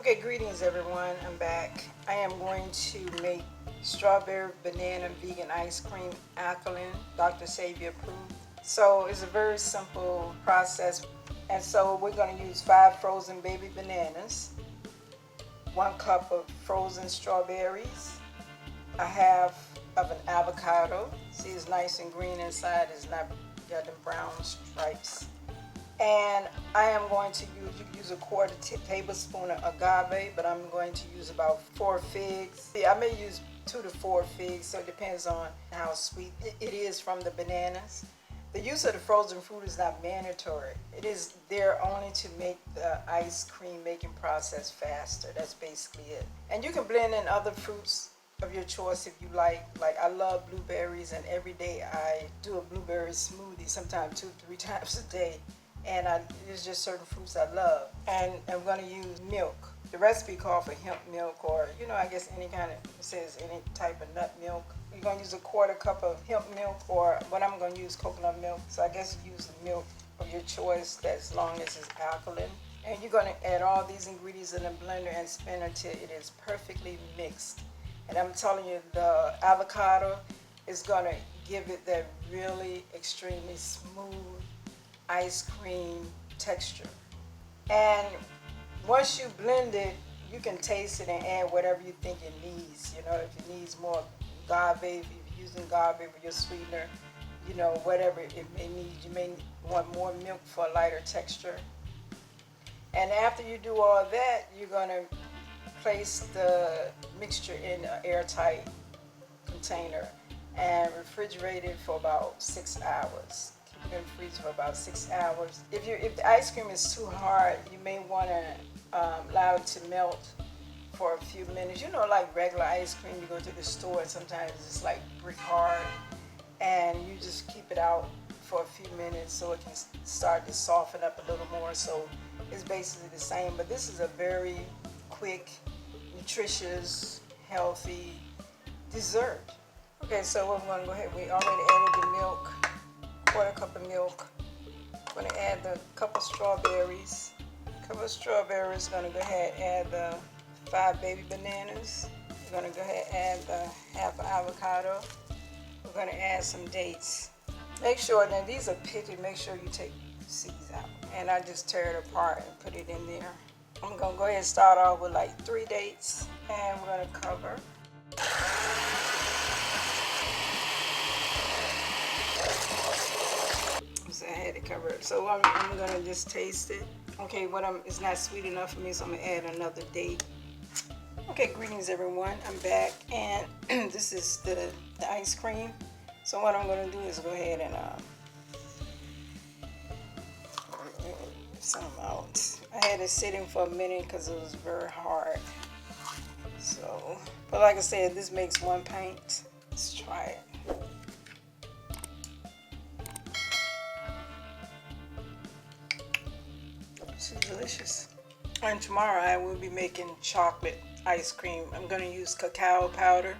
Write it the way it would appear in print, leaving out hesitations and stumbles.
Okay, greetings everyone. I'm back. I am going to make strawberry banana vegan ice cream, Alkaline, Dr. Sebi Approved. So it's a very simple process. And so we're going to use 5 frozen baby bananas, 1 cup of frozen strawberries, a half of an avocado. See, it's nice and green inside. It's not got the brown stripes. And I am going to use, you can use a quarter tablespoon of agave, but I'm going to use about 4 figs. I may use 2 to 4 figs, so it depends on how sweet it is from the bananas. The use of the frozen fruit is not mandatory. It is there only to make the ice cream making process faster. That's basically it. And you can blend in other fruits of your choice if you like. Like I love blueberries, and every day I do a blueberry smoothie, sometimes 2-3 times a day. And there's just certain fruits I love. And I'm going to use milk. The recipe calls for hemp milk, or I guess any kind of, it says any type of nut milk. You're going to use a quarter cup of hemp milk, or what I'm going to use coconut milk. So I guess you use the milk of your choice, as long as it's alkaline. And you're going to add all these ingredients in a blender and spin until it is perfectly mixed. And I'm telling you, the avocado is going to give it that really extremely smooth ice cream texture. And once you blend it, you can taste it and add whatever you think it needs. If it needs more agave, if you're using agave for your sweetener, whatever it may need. You may want more milk for a lighter texture. And after you do all that, you're going to place the mixture in an airtight container and refrigerate it for about 6 hours. Keep it in the freezer for about 6 hours. If the ice cream is too hard, you may want to allow it to melt for a few minutes. Like regular ice cream, you go to the store and sometimes it's like brick hard, and you just keep it out for a few minutes so it can start to soften up a little more. So it's basically the same, but this is a very quick, nutritious, healthy dessert. Okay, so we're going to go ahead. We already added the milk, quarter cup of milk. I'm going to add the cup of strawberries. Going to go ahead and add the 5 baby bananas. We're going to go ahead and add the half an avocado. We're going to add some dates. Make sure, now these are picky, make sure you take the seeds out. And I just tear it apart and put it in there. I'm going to go ahead and start off with like 3 dates, and we're going to cover. So I had to cover it. So I'm going to just taste it. Okay, it's not sweet enough for me, so I'm going to add another date. Okay, greetings everyone. I'm back, and this is the ice cream. So what I'm going to do is go ahead and some out. I had it sitting for a minute because it was very hard. So, but like I said, this makes 1 pint. Let's try it. This is delicious. And tomorrow I will be making chocolate ice cream. I'm going to use cacao powder